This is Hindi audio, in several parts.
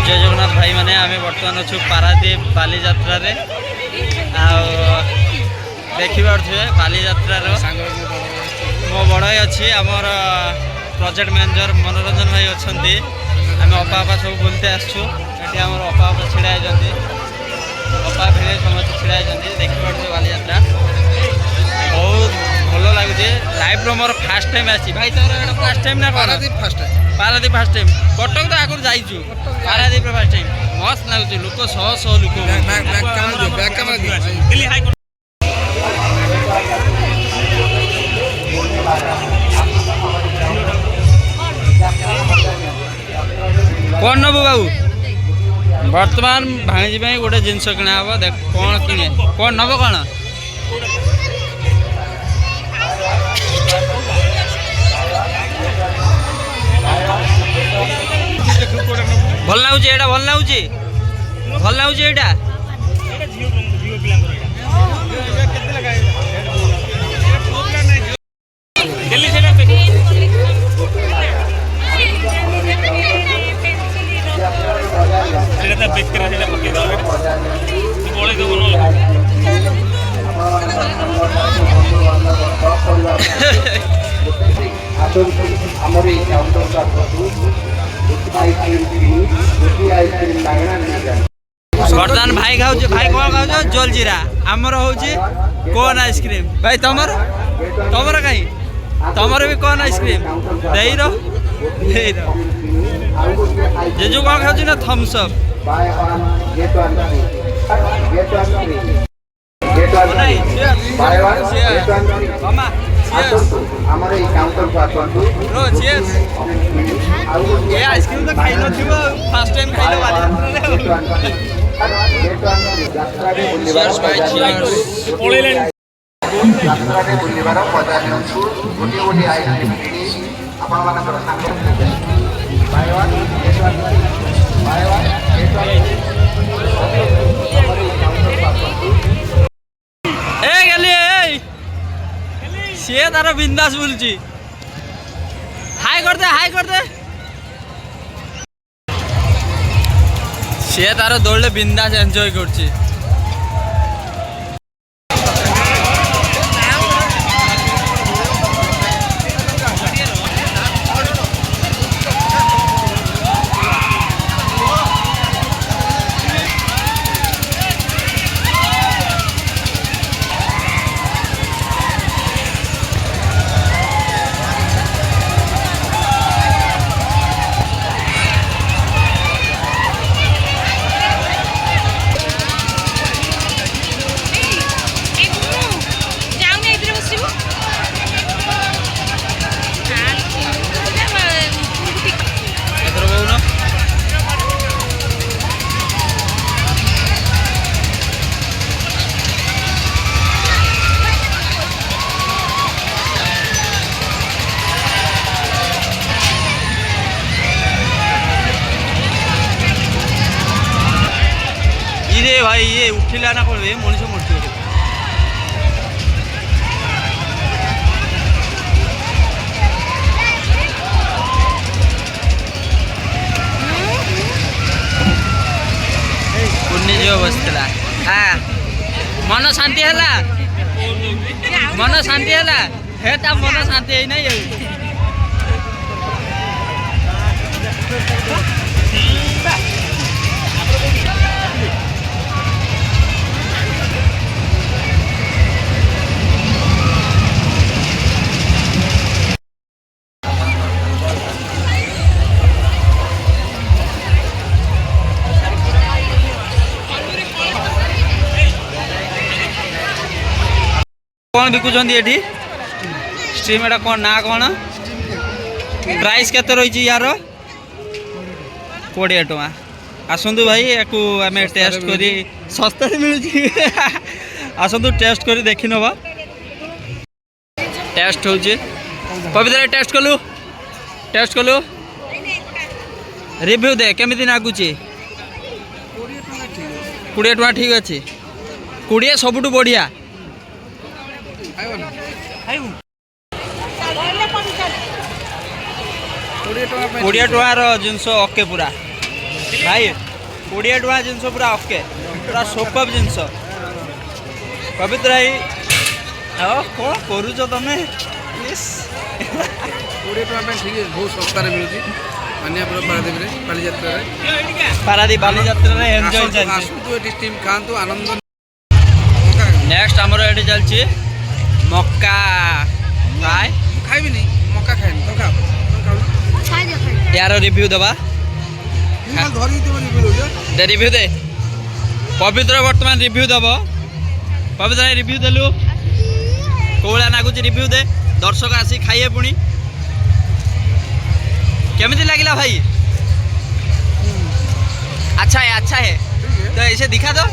जय जगन्नाथ भाई मैंने आम बर्तमान अच्छु पारादीप बाली यात्रा देखी पारे बाली यात्रा मो बड़ भाई अच्छी आमर प्रोजेक्ट मैनेजर मनोरंजन भाई अच्छा आम अपा अपा सब बुलते आसचु ये आम अपा अपा छिड़ा अपा भिड़े समस्त छिड़ा देखी पारे बाली यात्रा बहुत भल लगुचे लाइफ मोर फास्ट टाइम आसी भाई तोर फास्ट टाइम ना पारादीप फास्ट टाइम कटक तो आगुरी जाइछु पारादीप फास्ट टाइम मस्त लगुचे लोक शह शह लोक कौन नबू बाबू बर्तमान भाणीजी गोटे जिनस किणा हम देख कौन किणे कौन नब कौन भल लगुच एटा भल लगुच एटा बर्तमान भाई खाऊ भाई कौन खाऊ जल जीरा आमर हूँ कौन आइसक्रीम भाई तमर तमर कहीं तमर भी कौन आइसक्रीम दे जेजू कौन खाऊ ना थम्स अप आइसक्रीम तो खाई न फास्ट टाइम खाई सी तार बिंदास बुलची हाई करते सी तार दौड़े बिंदास एंजॉय करची भाई ये उठिला ना कौन मनीष मूर्ति पुण्य जो बसला हाँ मन शांति है मन शांति है मन शांति है नहीं कौन बिकुचंदी एठी स्ट्रीम एटा कौन ना कौन प्राइस केते रही यार 20 टका आसतु भाई याकू आम टेस्ट करी सस्ता मिलूँ आसतु टेस्ट करी देखी नवा टेस्ट हो पवित्र टेस्ट कलु रिव्यू दे केमिति नागुची 20 टका ठीक अच्छे 20 सबुठु बढ़िया 20 टकार जिनस ओके पूरा भाई 20 टଙ୍କା जिनस पूरा ओके पूरा सुपर जिनस पवित्र भाई कौन करुच तुम 20 ଟଙ୍କା ठीक है बहुत सस्ताରେ मिलुଛି मानियापुर पारादीप बालीजात्रा एंजॉय चलती आसतु एटी स्टीम खातु आनंद। नेक्स्ट आमर ये चलती मक्का भाई खाइबी नहीं मक्का खाइबी तो खा यार रिव्यू दबा दे रिव्यू दे पवित्र बर्तमान रिव्यू दब पवित्र रिव्यू देलु कौला नागुच रिव्यू दे दर्शक आसी खाइए पुणी केमिति लगिला भाई अच्छा है तो ऐसे दिखा दो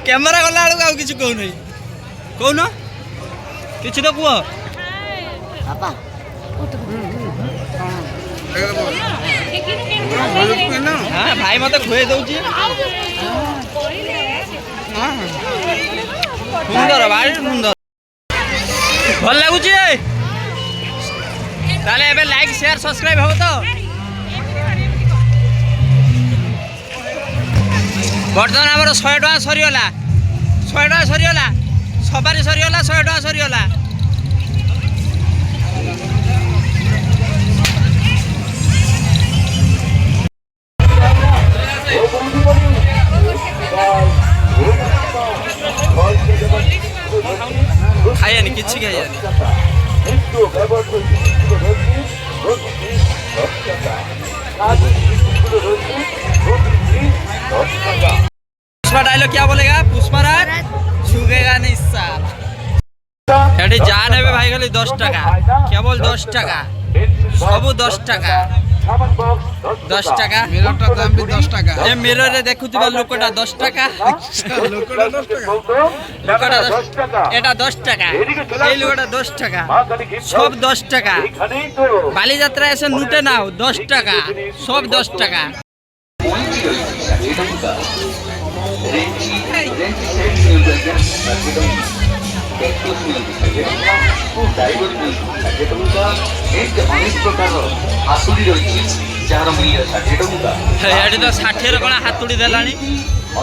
कैमरा गला बेलू आउ किसी कहू नहीं कौन किसी तो कह हाँ भाई मत खुए दौची सुंदर भाई सुंदर भल लगुच ताले एबे लाइक शेयर सब्सक्राइब हो तो बर्तमान आमर 100 टଙ୍କା सरीगला 100 टଙ୍କା सरीगला सबारी सरीगला 100 टଙ୍କା सरीगला खाइए किसी खाइए पुष्पा डायलॉग क्या बोलेगा पुष्पराज झुकेगा नहीं साल एटी जान है भाई खाली 10 টাকা केवल 10 টাকা सब 10 টাকা 10 টাকা মিররটার দাম भी 10 টাকা ए मिरर रे देखुथिबा लोकटा 10 টাকা লোকটা 10 টাকা লোকটা 10 টাকা এটা 10 টাকা এই লোকটা 10 টাকা সব 10 টাকা বালিযাত্রা এসে নুটে নাও 10 টাকা সব 10 টাকা ଏଠି ତ 60 କଣ ହାତୁଡ଼ି ଦେଲାଣି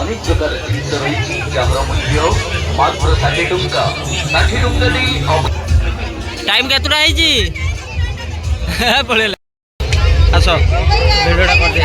अनेक प्रकार जिनिस रही मूल्य मात्र 60 टଙ୍କା 60 ଟଙ୍କା ଦେଇ टाइम केतुटा ହେଇଛି ପଳେଇଲା ଆସ ଭିଡ଼ିଓଟା କରିଦେ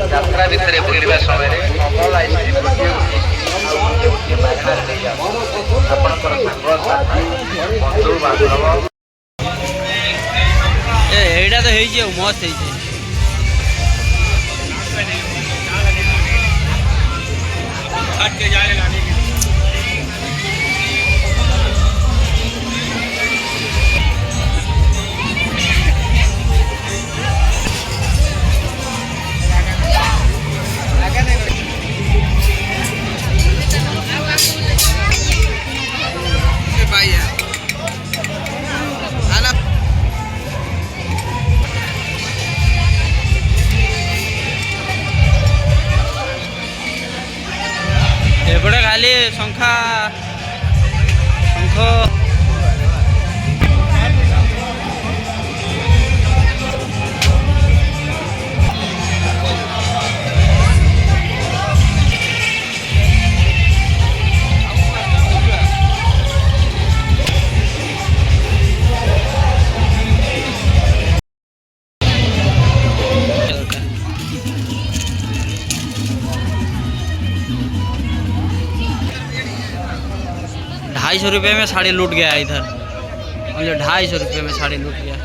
यात्रा भितर बुलवा समय कमल आइसक्रीम बंधु बांधव ଏଇଟା ତ ହେଇଛି ଆଉ ମସ୍ତ ହେଇଛି एपटे खाली शंख ₹250 में साड़ी लूट गया इधर मुझे ₹250 में साड़ी लूट गया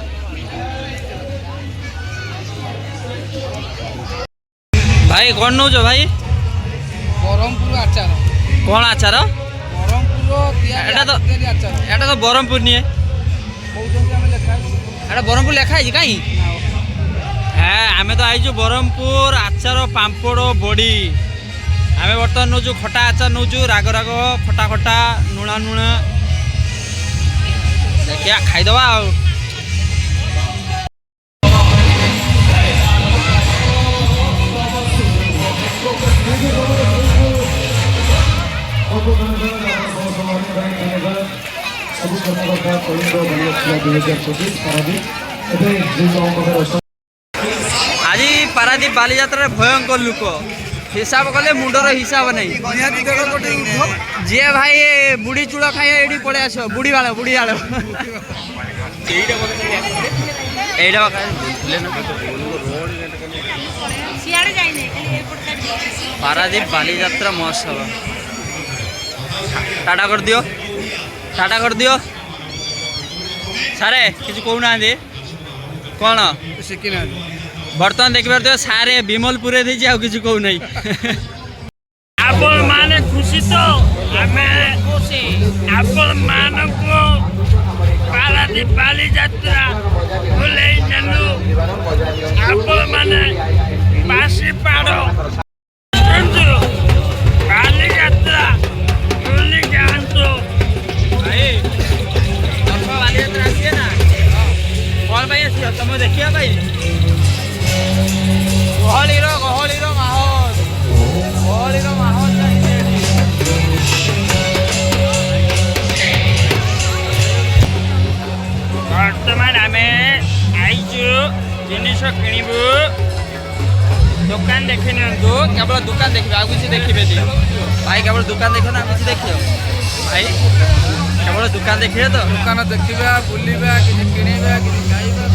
भाई कौन नौ भाई ब्रह्मपुर आचार कौन आचार ब्रह्मपुर तो ब्रह्मपुर नहीं है ब्रह्मपुर लेखा है कहीं हाँ आम तो आई ब्रह्मपुर आचार पांपड़ बड़ी आम बर्तमान नौचु खटा आचार नौचु राग राग खटा खटा लुणा लुणा देखिया खाईदबा आ आज पारादीप बालीजात्रा भयंकर लुक हिसाब कले मुंडर हिसाब नहीं जी भाई बुढ़ी चूड़ खाई ये पड़े आस बुढ़ी बाल पारादीप बालीजात्रा महोत्सव टाटा कर दियो सारे किसी कहना कौन शिखिना बर्तमान देखिए तो सारे विमल पुरे देछि आ किसी कहू नहीं आपण माने खुशी तो आमे आपण मानको पारादीप बालीजात्रा बोले ननु आपण माने बासी पाड़ो बालीजात्रा बोली जानतो भाई बालीजात्रा आसिए ना कौन भाई आसिए तुम देखिए भाई गहलीर माहौल बर्तमान आमे आईचु जिनिस किणबू दुकान देखी नियंतु केवल दुकान देखिए आउ किसी देखिए भाई केवल दुकान देख ना किसी देखिए भाई केवल दुकान देखिए तो दुकान देखा बुलवा किसी किणवा किसी खाइबा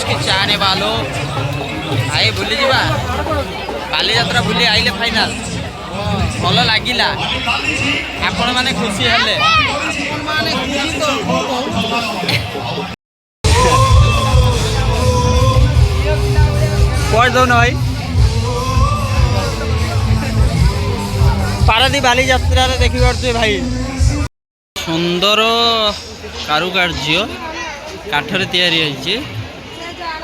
की चाहने वालों भाई बुली जीवा बालीजात्रा बुली आइले फाइनाल भल लगिला आपण माने खुशी हेले पढ़ दो ना भाई पारादीप बालीजात्रा देखी पारे भाई सुंदर कारुकार्य काठरे तैयारी होइछि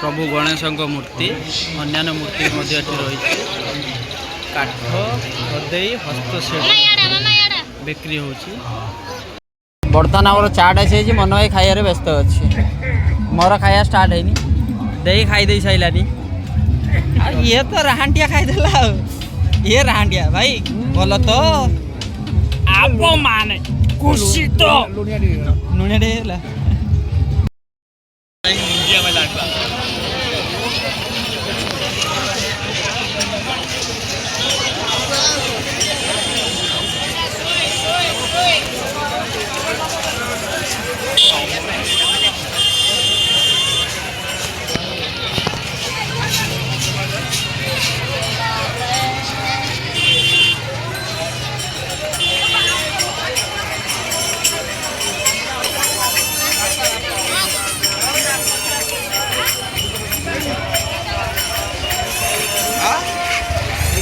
प्रभु गणेश मूर्ति अन्य मूर्ति रही काठ गदे हस्तशिल्प बिक्री हो बर्तमान आम चाट आसी मन भाई खाइबार व्यस्त अच्छी मोर खाया स्टार्ट है दे खाई सारानी ये तो राहांटिया खाईदेला ये राहांटिया भाई बोल तो आप माने खुशी तो नुनिया टेला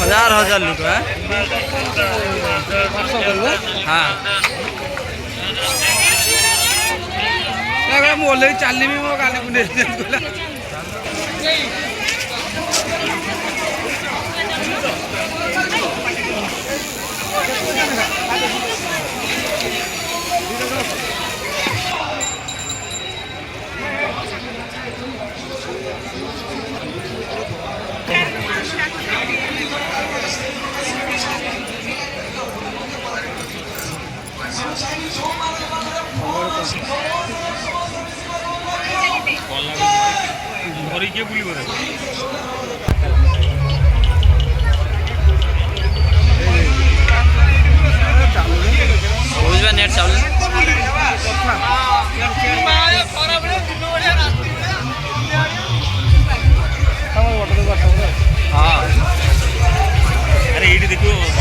हजार हजार लोग है हाँ बोले चाली भी वो गाली बुने नेट चालू हाँ अरे ये देखो